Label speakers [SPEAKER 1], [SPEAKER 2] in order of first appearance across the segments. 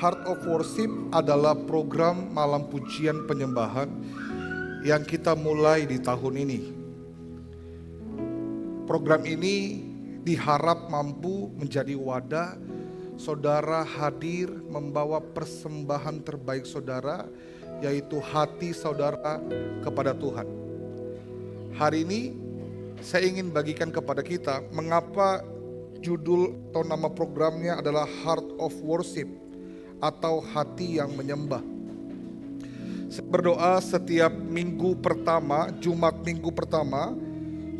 [SPEAKER 1] Heart of Worship adalah program malam pujian penyembahan yang kita mulai di tahun ini. Program ini diharap mampu menjadi wadah saudara hadir membawa persembahan terbaik saudara, yaitu hati saudara kepada Tuhan. Hari ini saya ingin bagikan kepada kita mengapa judul atau nama programnya adalah Heart of Worship atau hati yang menyembah. Saya berdoa setiap minggu pertama, Jumat minggu pertama,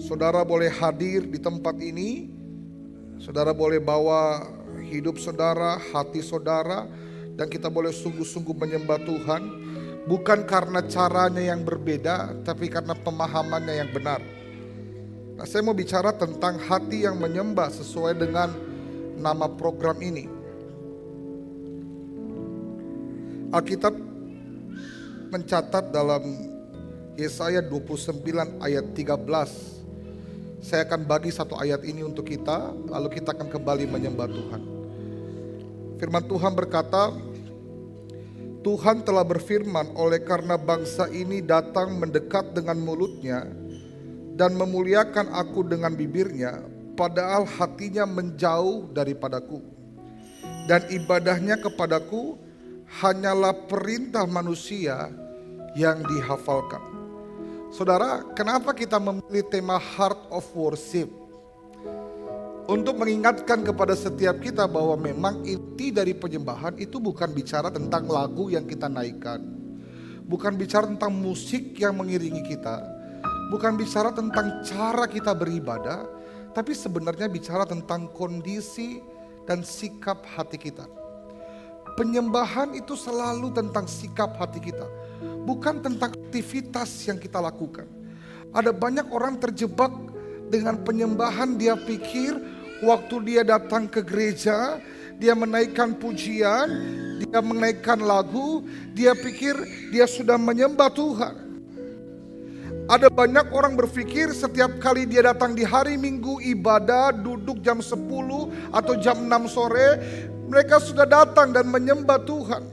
[SPEAKER 1] saudara boleh hadir di tempat ini. Saudara boleh bawa hidup saudara, hati saudara, dan kita boleh sungguh-sungguh menyembah Tuhan. Bukan karena caranya yang berbeda, tapi karena pemahamannya yang benar. Nah, saya mau bicara tentang hati yang menyembah sesuai dengan nama program ini. Alkitab mencatat dalam Yesaya 29 ayat 13. Saya akan bagi satu ayat ini untuk kita, lalu kita akan kembali menyembah Tuhan. Firman Tuhan berkata, Tuhan telah berfirman, oleh karena bangsa ini datang mendekat dengan mulutnya dan memuliakan aku dengan bibirnya, padahal hatinya menjauh daripadaku, dan ibadahnya kepadaku hanyalah perintah manusia yang dihafalkan. Saudara, kenapa kita memilih tema Heart of Worship? Untuk mengingatkan kepada setiap kita bahwa memang inti dari penyembahan itu bukan bicara tentang lagu yang kita naikkan, bukan bicara tentang musik yang mengiringi kita, bukan bicara tentang cara kita beribadah, tapi sebenarnya bicara tentang kondisi dan sikap hati kita. Penyembahan itu selalu tentang sikap hati kita, bukan tentang aktivitas yang kita lakukan. Ada banyak orang terjebak dengan penyembahan, dia pikir waktu dia datang ke gereja, dia menaikkan pujian, dia menaikkan lagu, dia pikir dia sudah menyembah Tuhan. Ada banyak orang berpikir setiap kali dia datang di hari Minggu ibadah, duduk jam 10 atau jam 6 sore, mereka sudah datang dan menyembah Tuhan.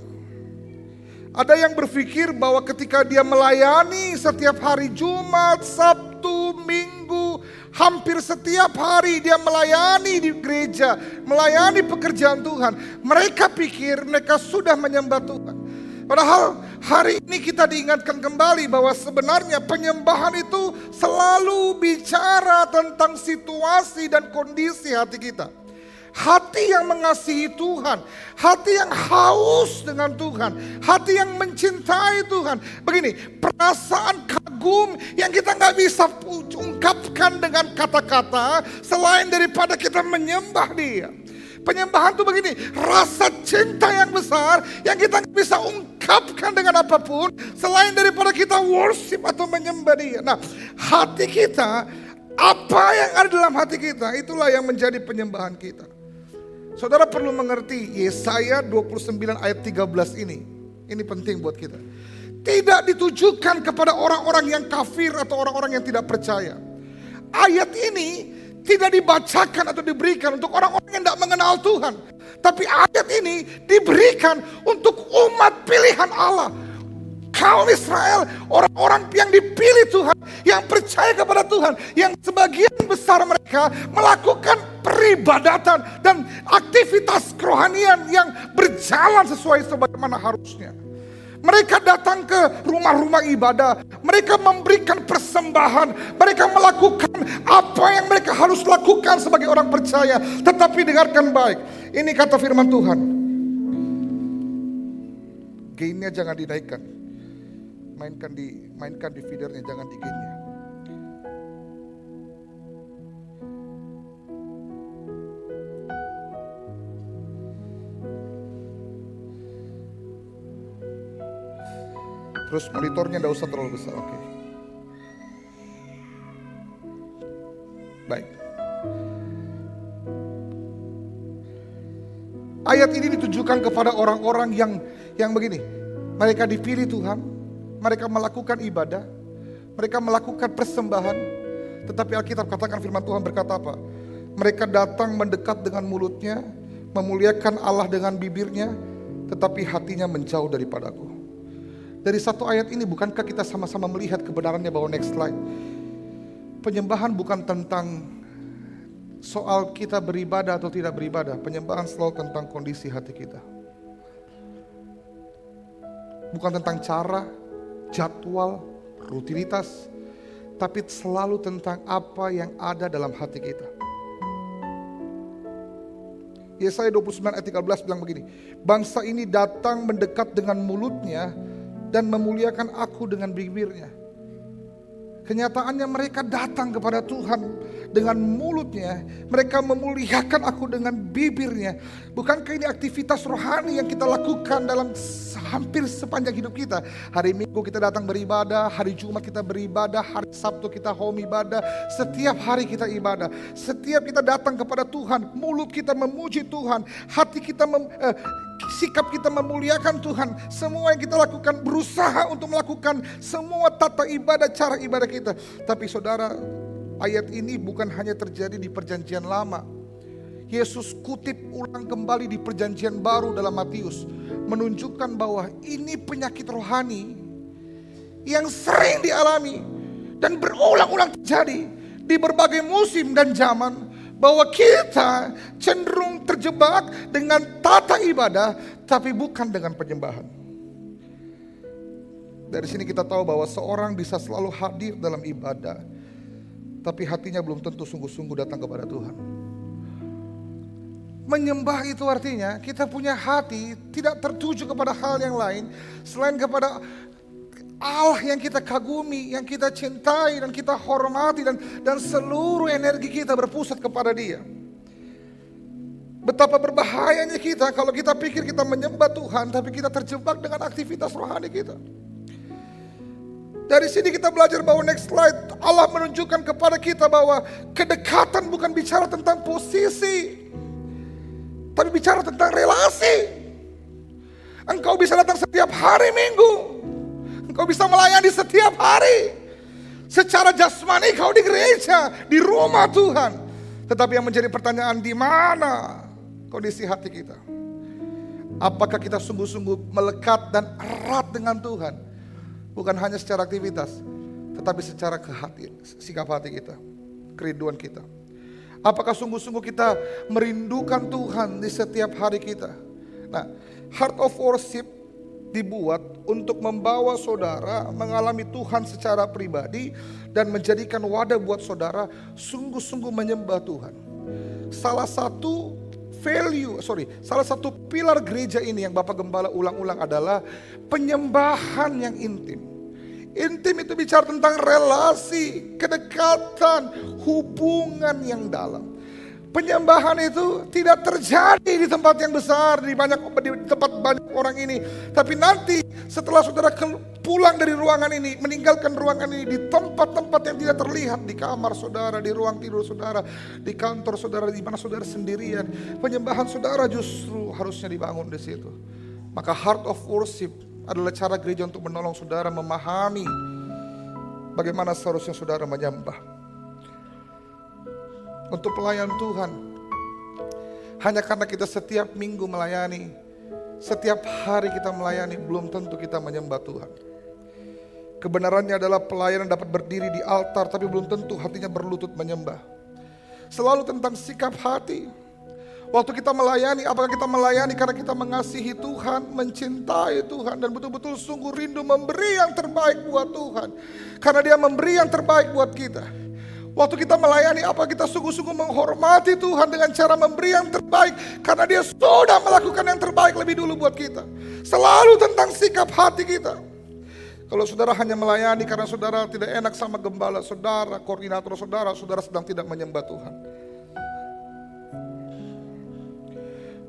[SPEAKER 1] Ada yang berpikir bahwa ketika dia melayani setiap hari Jumat, Sabtu, Minggu, hampir setiap hari dia melayani di gereja, melayani pekerjaan Tuhan, mereka pikir mereka sudah menyembah Tuhan. Padahal hari ini kita diingatkan kembali bahwa sebenarnya penyembahan itu selalu bicara tentang situasi dan kondisi hati kita. Hati yang mengasihi Tuhan, hati yang haus dengan Tuhan, hati yang mencintai Tuhan. Begini, perasaan kagum yang kita gak bisa ungkapkan dengan kata-kata selain daripada kita menyembah Dia. Penyembahan itu begini, rasa cinta yang besar yang kita gak bisa ungkapkan dengan apapun selain daripada kita worship atau menyembah Dia. Nah, hati kita, apa yang ada dalam hati kita, itulah yang menjadi penyembahan kita. Saudara perlu mengerti Yesaya 29 ayat 13 ini. Ini penting buat kita. Tidak ditujukan kepada orang-orang yang kafir atau orang-orang yang tidak percaya. Ayat ini tidak dibacakan atau diberikan untuk orang-orang yang tidak mengenal Tuhan. Tapi ayat ini diberikan untuk umat pilihan Allah. Kaum Israel, orang-orang yang dipilih Tuhan, yang percaya kepada Tuhan, yang sebagian besar mereka melakukan peribadatan dan aktivitas kerohanian yang berjalan sesuai sebagaimana harusnya. Mereka datang ke rumah-rumah ibadah, mereka memberikan persembahan, mereka melakukan apa yang mereka harus lakukan sebagai orang percaya. Tetapi dengarkan baik, ini kata firman Tuhan, gainnya jangan dinaikkan, mainkan di feedernya, jangan di gainnya. Terus monitornya tidak usah terlalu besar, oke. Baik. Ayat ini ditujukan kepada orang-orang yang begini. Mereka dipilih Tuhan, mereka melakukan ibadah, mereka melakukan persembahan. Tetapi Alkitab katakan, firman Tuhan berkata apa? Mereka datang mendekat dengan mulutnya, memuliakan Allah dengan bibirnya, tetapi hatinya menjauh daripadaku. Dari satu ayat ini bukankah kita sama-sama melihat kebenarannya bahwa next slide. Penyembahan bukan tentang soal kita beribadah atau tidak beribadah. Penyembahan selalu tentang kondisi hati kita. Bukan tentang cara, jadwal, rutinitas, tapi selalu tentang apa yang ada dalam hati kita. Yesaya 29 ayat 13 bilang begini, bangsa ini datang mendekat dengan mulutnya dan memuliakan aku dengan bibirnya. Kenyataannya mereka datang kepada Tuhan dengan mulutnya, mereka memuliakan aku dengan bibirnya. Bukankah ini aktivitas rohani yang kita lakukan dalam hampir sepanjang hidup kita? Hari Minggu kita datang beribadah, hari Jumat kita beribadah, hari Sabtu kita home ibadah, setiap hari kita ibadah. Setiap kita datang kepada Tuhan, mulut kita memuji Tuhan, hati kita sikap kita memuliakan Tuhan. Semua yang kita lakukan berusaha untuk melakukan semua tata ibadah, cara ibadah kita. Tapi saudara, ayat ini bukan hanya terjadi di perjanjian lama. Yesus kutip ulang kembali di perjanjian baru dalam Matius, menunjukkan bahwa ini penyakit rohani yang sering dialami dan berulang-ulang terjadi di berbagai musim dan zaman. Bahwa kita cenderung terjebak dengan tata ibadah, tapi bukan dengan penyembahan. Dari sini kita tahu bahwa seorang bisa selalu hadir dalam ibadah, tapi hatinya belum tentu sungguh-sungguh datang kepada Tuhan. Menyembah itu artinya kita punya hati tidak tertuju kepada hal yang lain selain kepada Allah yang kita kagumi, yang kita cintai dan kita hormati, dan seluruh energi kita berpusat kepada Dia. Betapa berbahayanya kita kalau kita pikir kita menyembah Tuhan tapi kita terjebak dengan aktivitas rohani kita. Dari sini kita belajar bahwa next slide, Allah menunjukkan kepada kita bahwa kedekatan bukan bicara tentang posisi, tapi bicara tentang relasi. Engkau bisa datang setiap hari Minggu, engkau bisa melayani setiap hari. Secara jasmani kau di gereja, di rumah Tuhan. Tetapi yang menjadi pertanyaan, di mana kondisi hati kita? Apakah kita sungguh-sungguh melekat dan erat dengan Tuhan? Bukan hanya secara aktivitas, tetapi secara sikap hati kita, kerinduan kita. Apakah sungguh-sungguh kita merindukan Tuhan di setiap hari kita? Nah, Heart of Worship dibuat untuk membawa saudara mengalami Tuhan secara pribadi dan menjadikan wadah buat saudara sungguh-sungguh menyembah Tuhan. Salah satu pilar gereja ini yang Bapak Gembala ulang-ulang adalah penyembahan yang intim. Intim itu bicara tentang relasi, kedekatan, hubungan yang dalam. Penyembahan itu tidak terjadi di tempat yang besar, di tempat banyak orang ini. Tapi nanti setelah saudara pulang dari ruangan ini, meninggalkan ruangan ini, di tempat-tempat yang tidak terlihat, di kamar saudara, di ruang tidur saudara, di kantor saudara, di mana saudara sendirian, penyembahan saudara justru harusnya dibangun di situ. Maka Heart of Worship adalah cara gereja untuk menolong saudara memahami bagaimana seharusnya saudara menyembah. Untuk pelayan Tuhan, hanya karena kita setiap minggu melayani, setiap hari kita melayani, belum tentu kita menyembah Tuhan. Kebenarannya adalah pelayan dapat berdiri di altar, tapi belum tentu hatinya berlutut menyembah. Selalu tentang sikap hati. Waktu kita melayani, apakah kita melayani karena kita mengasihi Tuhan, mencintai Tuhan, dan betul-betul sungguh rindu memberi yang terbaik buat Tuhan. Karena Dia memberi yang terbaik buat kita. Waktu kita melayani, apa kita sungguh-sungguh menghormati Tuhan dengan cara memberi yang terbaik, karena Dia sudah melakukan yang terbaik lebih dulu buat kita. Selalu tentang sikap hati kita. Kalau saudara hanya melayani karena saudara tidak enak sama gembala saudara, koordinator saudara, saudara sedang tidak menyembah Tuhan.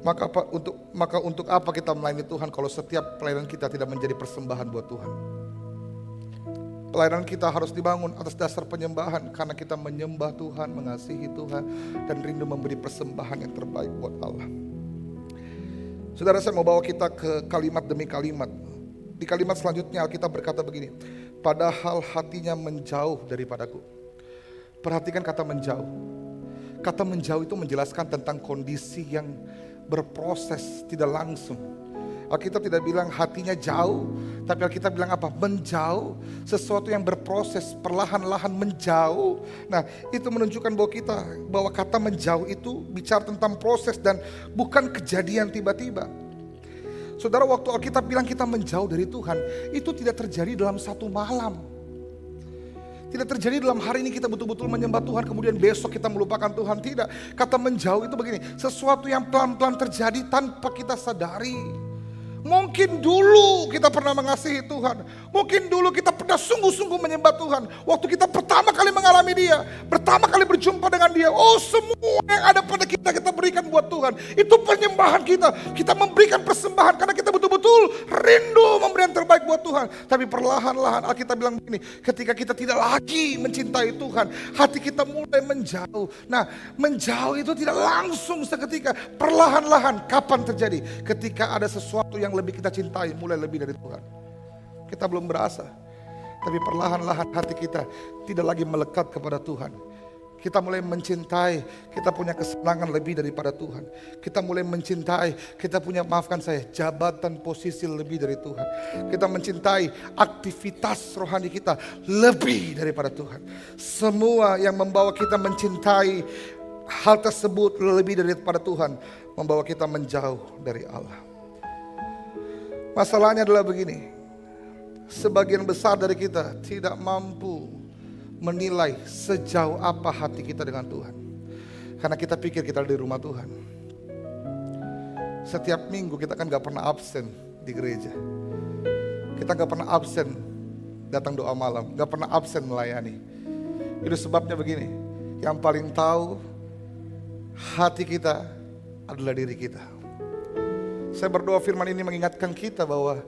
[SPEAKER 1] Maka untuk apa kita melayani Tuhan kalau setiap pelayanan kita tidak menjadi persembahan buat Tuhan? Pelayanan kita harus dibangun atas dasar penyembahan, karena kita menyembah Tuhan, mengasihi Tuhan, dan rindu memberi persembahan yang terbaik buat Allah. Saudara, saya mau bawa kita ke kalimat demi kalimat. Di kalimat selanjutnya Alkitab berkata begini, padahal hatinya menjauh daripadaku. Perhatikan kata menjauh. Kata menjauh itu menjelaskan tentang kondisi yang berproses, tidak langsung. Alkitab tidak bilang hatinya jauh, tapi Alkitab bilang apa? Menjauh. Sesuatu yang berproses perlahan-lahan menjauh. Nah, itu menunjukkan bahwa kata menjauh itu bicara tentang proses dan bukan kejadian tiba-tiba. Saudara, waktu Alkitab bilang kita menjauh dari Tuhan, itu tidak terjadi dalam satu malam. Tidak terjadi dalam hari ini kita betul-betul menyembah Tuhan, kemudian besok kita melupakan Tuhan. Tidak. Kata menjauh itu begini, sesuatu yang pelan-pelan terjadi tanpa kita sadari. Mungkin dulu kita pernah mengasihi Tuhan. Mungkin dulu kita pernah sungguh-sungguh menyembah Tuhan. Waktu kita pertama kali mengalami Dia, pertama kali berjumpa dengan Dia, oh semua yang ada pada kita berikan buat Tuhan. Itu penyembahan kita. Kita memberikan persembahan karena kita betul-betul rindu memberi yang terbaik buat Tuhan. Tapi perlahan-lahan Alkitab bilang begini, ketika kita tidak lagi mencintai Tuhan, hati kita mulai menjauh. Nah, menjauh itu tidak langsung seketika, perlahan-lahan. Kapan terjadi? Ketika ada sesuatu yang lebih kita cintai, mulai lebih dari Tuhan. Kita belum berasa, tapi perlahan-lahan hati kita tidak lagi melekat kepada Tuhan. Kita mulai mencintai, kita punya kesenangan lebih daripada Tuhan. Kita mulai mencintai, kita punya, maafkan saya, jabatan posisi lebih dari Tuhan. Kita mencintai aktivitas rohani kita lebih daripada Tuhan. Semua yang membawa kita mencintai hal tersebut lebih daripada Tuhan, membawa kita menjauh dari Allah. Masalahnya adalah begini, sebagian besar dari kita tidak mampu menilai sejauh apa hati kita dengan Tuhan. Karena kita pikir kita di rumah Tuhan. Setiap minggu kita kan gak pernah absen di gereja. Kita gak pernah absen datang doa malam, gak pernah absen melayani. Itu sebabnya begini, yang paling tahu hati kita adalah diri kita. Saya berdoa firman ini mengingatkan kita bahwa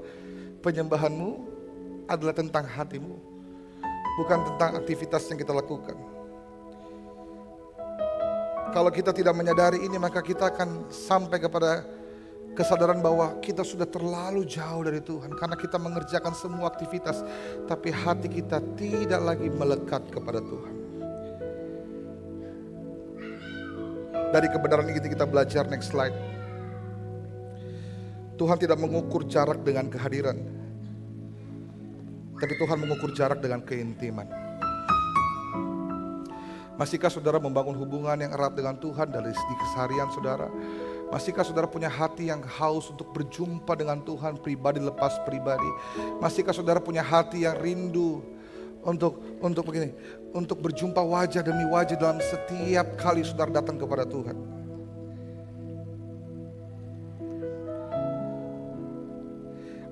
[SPEAKER 1] penyembahanmu adalah tentang hatimu, bukan tentang aktivitas yang kita lakukan. Kalau kita tidak menyadari ini, maka kita akan sampai kepada kesadaran bahwa kita sudah terlalu jauh dari Tuhan. Karena kita mengerjakan semua aktivitas, tapi hati kita tidak lagi melekat kepada Tuhan. Dari kebenaran ini kita belajar, next slide. Tuhan tidak mengukur jarak dengan kehadiran, tapi Tuhan mengukur jarak dengan keintiman. Masihkah saudara membangun hubungan yang erat dengan Tuhan dari segi keseharian saudara? Masihkah saudara punya hati yang haus untuk berjumpa dengan Tuhan pribadi lepas pribadi? Masihkah saudara punya hati yang rindu untuk begini, untuk berjumpa wajah demi wajah dalam setiap kali saudara datang kepada Tuhan?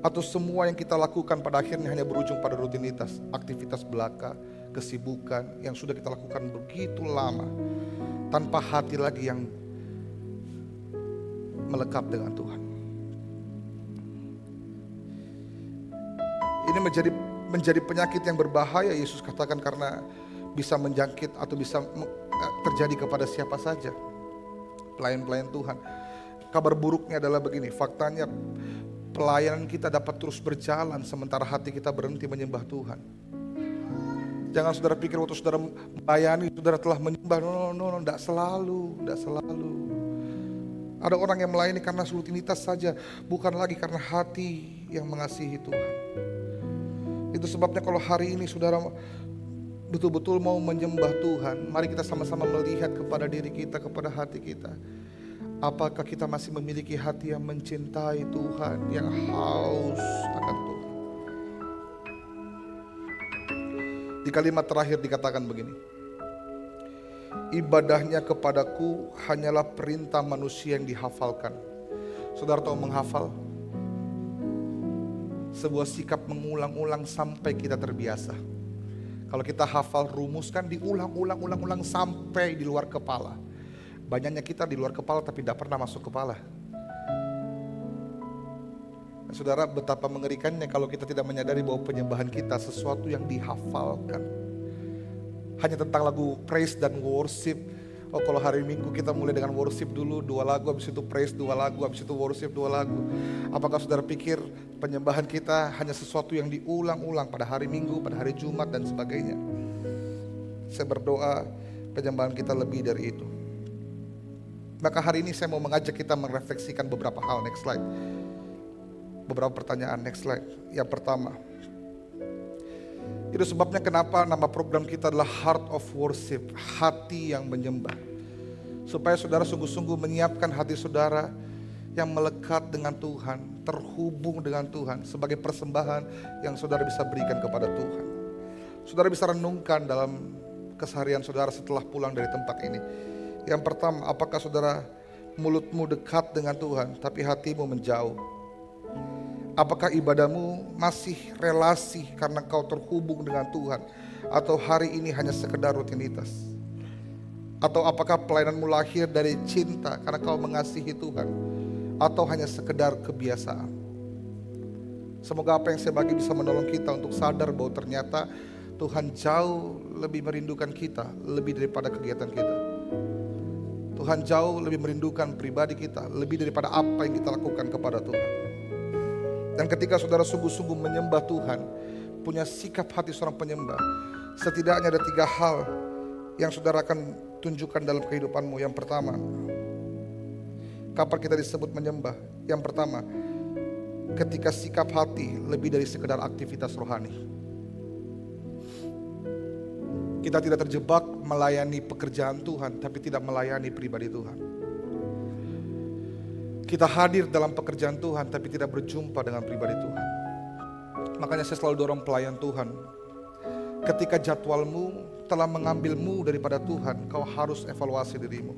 [SPEAKER 1] Atau semua yang kita lakukan pada akhirnya hanya berujung pada rutinitas, aktivitas belaka, kesibukan yang sudah kita lakukan begitu lama, tanpa hati lagi yang melekat dengan Tuhan. Ini menjadi penyakit yang berbahaya, Yesus katakan, karena bisa menjangkit atau bisa terjadi kepada siapa saja, pelayan-pelayan Tuhan. Kabar buruknya adalah begini, faktanya pelayanan kita dapat terus berjalan sementara hati kita berhenti menyembah Tuhan. Jangan saudara pikir waktu saudara melayani, saudara telah menyembah. No, tidak selalu. Ada orang yang melayani karena rutinitas saja, bukan lagi karena hati yang mengasihi Tuhan. Itu sebabnya kalau hari ini saudara betul-betul mau menyembah Tuhan, mari kita sama-sama melihat kepada diri kita, kepada hati kita. Apakah kita masih memiliki hati yang mencintai Tuhan, yang haus akan Tuhan? Di kalimat terakhir dikatakan begini, ibadahnya kepadaku hanyalah perintah manusia yang dihafalkan. Saudara tahu menghafal? Sebuah sikap mengulang-ulang sampai kita terbiasa. Kalau kita hafal rumus kan diulang-ulang sampai di luar kepala. Banyaknya kita di luar kepala tapi tidak pernah masuk kepala. Nah, saudara, betapa mengerikannya kalau kita tidak menyadari bahwa penyembahan kita sesuatu yang dihafalkan. Hanya tentang lagu praise dan worship. Oh, kalau hari Minggu kita mulai dengan worship dulu 2 lagu, habis itu praise 2 lagu, habis itu worship 2 lagu. Apakah saudara pikir penyembahan kita hanya sesuatu yang diulang-ulang pada hari Minggu, pada hari Jumat dan sebagainya? Saya berdoa penyembahan kita lebih dari itu. Maka hari ini saya mau mengajak kita merefleksikan beberapa hal. Next slide. beberapa pertanyaan. Next slide. Yang pertama, itu sebabnya kenapa nama program kita adalah Heart of Worship, hati yang menyembah. Supaya saudara sungguh-sungguh menyiapkan hati saudara yang melekat dengan Tuhan, terhubung dengan Tuhan sebagai persembahan yang saudara bisa berikan kepada Tuhan. Saudara bisa renungkan dalam keseharian saudara setelah pulang dari tempat ini. Yang pertama, apakah saudara mulutmu dekat dengan Tuhan tapi hatimu menjauh? Apakah ibadahmu masih relasi karena kau terhubung dengan Tuhan, atau hari ini hanya sekedar rutinitas? Atau apakah pelayananmu lahir dari cinta karena kau mengasihi Tuhan, atau hanya sekedar kebiasaan? Semoga apa yang saya bagi bisa menolong kita untuk sadar bahwa ternyata Tuhan jauh lebih merindukan kita lebih daripada kegiatan kita. Tuhan jauh lebih merindukan pribadi kita lebih daripada apa yang kita lakukan kepada Tuhan. Dan ketika saudara sungguh-sungguh menyembah Tuhan, punya sikap hati seorang penyembah, setidaknya ada 3 hal yang saudara akan tunjukkan dalam kehidupanmu. Yang pertama, kapan kita disebut menyembah? Yang pertama, ketika sikap hati lebih dari sekedar aktivitas rohani. Kita tidak terjebak melayani pekerjaan Tuhan, tapi tidak melayani pribadi Tuhan. Kita hadir dalam pekerjaan Tuhan, tapi tidak berjumpa dengan pribadi Tuhan. Makanya saya selalu dorong pelayan Tuhan. Ketika jadwalmu telah mengambilmu daripada Tuhan, kau harus evaluasi dirimu.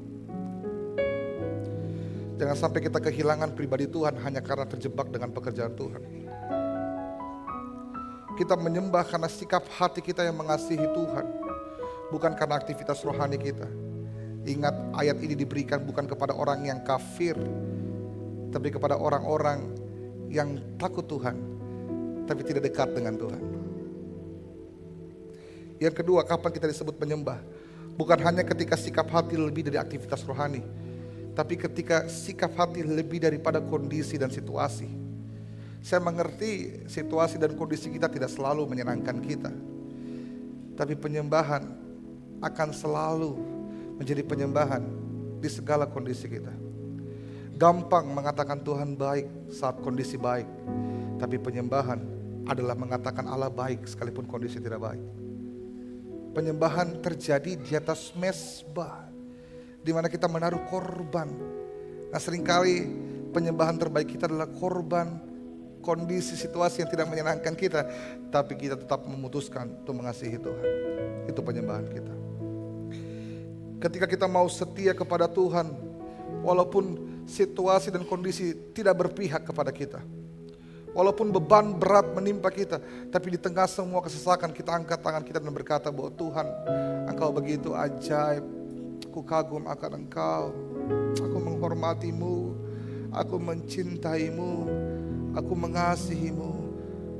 [SPEAKER 1] Jangan sampai kita kehilangan pribadi Tuhan hanya karena terjebak dengan pekerjaan Tuhan. Kita menyembah karena sikap hati kita yang mengasihi Tuhan, bukan karena aktivitas rohani kita. Ingat, ayat ini diberikan bukan kepada orang yang kafir, tapi kepada orang-orang yang takut Tuhan, tapi tidak dekat dengan Tuhan. Yang kedua, kapan kita disebut penyembah? Bukan hanya ketika sikap hati lebih dari aktivitas rohani, tapi ketika sikap hati lebih daripada kondisi dan situasi. Saya mengerti situasi dan kondisi kita tidak selalu menyenangkan kita, tapi penyembahan akan selalu menjadi penyembahan di segala kondisi kita. Gampang mengatakan Tuhan baik saat kondisi baik, tapi penyembahan adalah mengatakan Allah baik sekalipun kondisi tidak baik. Penyembahan terjadi di atas mezbah, di mana kita menaruh korban. Nah, seringkali penyembahan terbaik kita adalah korban kondisi situasi yang tidak menyenangkan kita, tapi kita tetap memutuskan untuk mengasihi Tuhan. Itu penyembahan kita. Ketika kita mau setia kepada Tuhan, walaupun situasi dan kondisi tidak berpihak kepada kita, walaupun beban berat menimpa kita, tapi di tengah semua kesesakan kita angkat tangan kita dan berkata bahwa Tuhan, Engkau begitu ajaib, aku kagum akan Engkau, aku menghormatimu, aku mencintaimu, aku mengasihimu.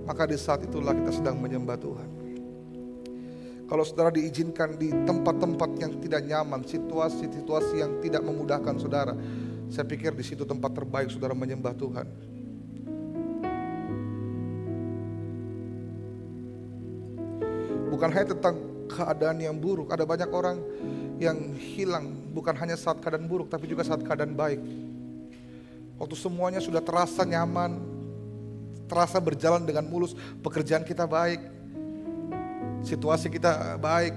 [SPEAKER 1] Maka di saat itulah kita sedang menyembah Tuhan. Kalau saudara diizinkan di tempat-tempat yang tidak nyaman, situasi-situasi yang tidak memudahkan saudara, saya pikir di situ tempat terbaik saudara menyembah Tuhan. Bukan hanya tentang keadaan yang buruk, ada banyak orang yang hilang bukan hanya saat keadaan buruk, tapi juga saat keadaan baik. Waktu semuanya sudah terasa nyaman, terasa berjalan dengan mulus, pekerjaan kita baik, situasi kita baik,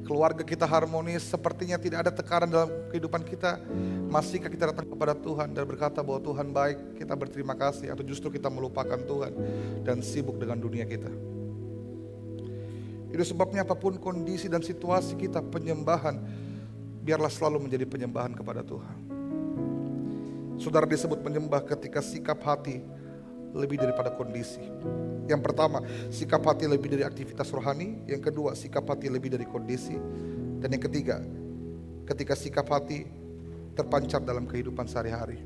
[SPEAKER 1] keluarga kita harmonis, sepertinya tidak ada tekanan dalam kehidupan kita. Masihkah kita datang kepada Tuhan dan berkata bahwa Tuhan baik, kita berterima kasih, atau justru kita melupakan Tuhan dan sibuk dengan dunia kita? Itu sebabnya apapun kondisi dan situasi kita, penyembahan biarlah selalu menjadi penyembahan kepada Tuhan. Saudara disebut penyembah ketika sikap hati lebih daripada kondisi. Yang pertama, sikap hati lebih dari aktivitas rohani. Yang kedua, sikap hati lebih dari kondisi. Dan yang ketiga, ketika sikap hati terpancar dalam kehidupan sehari-hari.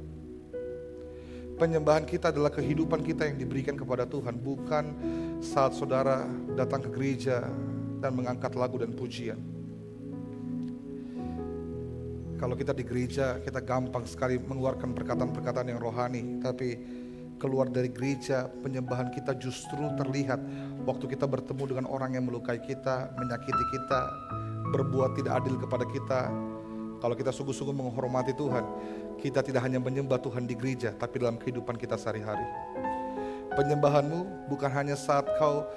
[SPEAKER 1] Penyembahan kita adalah kehidupan kita yang diberikan kepada Tuhan, bukan saat saudara datang ke gereja dan mengangkat lagu dan pujian. Kalau kita di gereja, kita gampang sekali mengeluarkan perkataan-perkataan yang rohani, tapi keluar dari gereja, penyembahan kita justru terlihat waktu kita bertemu dengan orang yang melukai kita, menyakiti kita, berbuat tidak adil kepada kita. Kalau kita sungguh-sungguh menghormati Tuhan, kita tidak hanya menyembah Tuhan di gereja, tapi dalam kehidupan kita sehari-hari. Penyembahanmu bukan hanya saat kau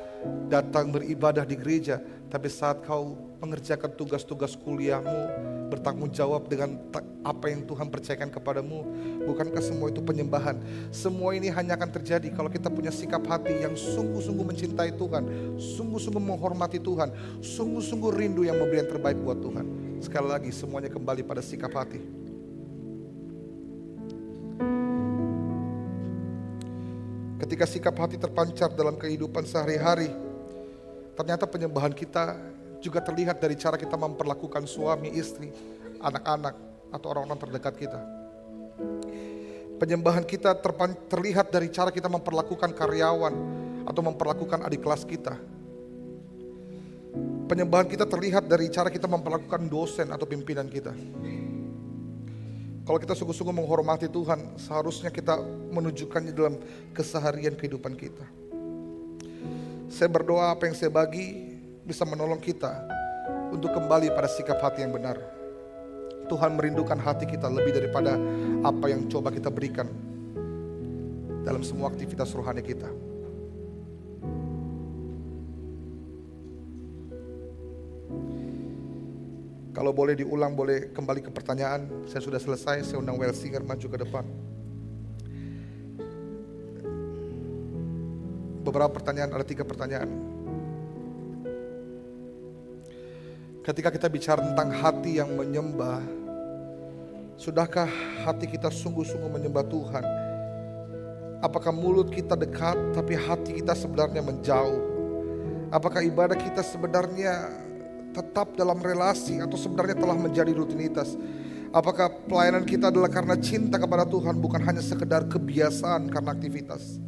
[SPEAKER 1] datang beribadah di gereja, tapi saat kau mengerjakan tugas-tugas kuliahmu, bertanggung jawab dengan apa yang Tuhan percayakan kepadamu. Bukankah semua itu penyembahan? Semua ini hanya akan terjadi kalau kita punya sikap hati yang sungguh-sungguh mencintai Tuhan, sungguh-sungguh menghormati Tuhan, sungguh-sungguh rindu yang memberi yang terbaik buat Tuhan. Sekali lagi, semuanya kembali pada sikap hati. Ketika sikap hati terpancar dalam kehidupan sehari-hari, ternyata penyembahan kita juga terlihat dari cara kita memperlakukan suami, istri, anak-anak, atau orang-orang terdekat kita. Penyembahan kita terlihat dari cara kita memperlakukan karyawan atau memperlakukan adik kelas kita. Penyembahan kita terlihat dari cara kita memperlakukan dosen atau pimpinan kita. Kalau kita sungguh-sungguh menghormati Tuhan, seharusnya kita menunjukkannya dalam keseharian kehidupan kita. Saya berdoa apa yang saya bagi bisa menolong kita untuk kembali pada sikap hati yang benar. Tuhan merindukan hati kita lebih daripada apa yang coba kita berikan dalam semua aktivitas rohani kita. Kalau boleh diulang, boleh kembali ke pertanyaan. Saya sudah selesai, saya undang Well Singer maju ke depan. Beberapa pertanyaan, ada 3 pertanyaan. Ketika kita bicara tentang hati yang menyembah, sudahkah hati kita sungguh-sungguh menyembah Tuhan? Apakah mulut kita dekat tapi hati kita sebenarnya menjauh? Apakah ibadah kita sebenarnya tetap dalam relasi atau sebenarnya telah menjadi rutinitas? Apakah pelayanan kita adalah karena cinta kepada Tuhan, bukan hanya sekedar kebiasaan karena aktivitas?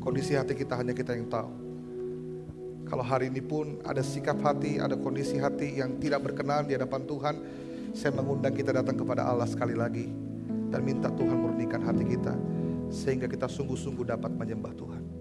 [SPEAKER 1] Kondisi hati kita hanya kita yang tahu. Kalau hari ini pun ada sikap hati, ada kondisi hati yang tidak berkenan di hadapan Tuhan, saya mengundang kita datang kepada Allah sekali lagi dan minta Tuhan murnikan hati kita sehingga kita sungguh-sungguh dapat menyembah Tuhan.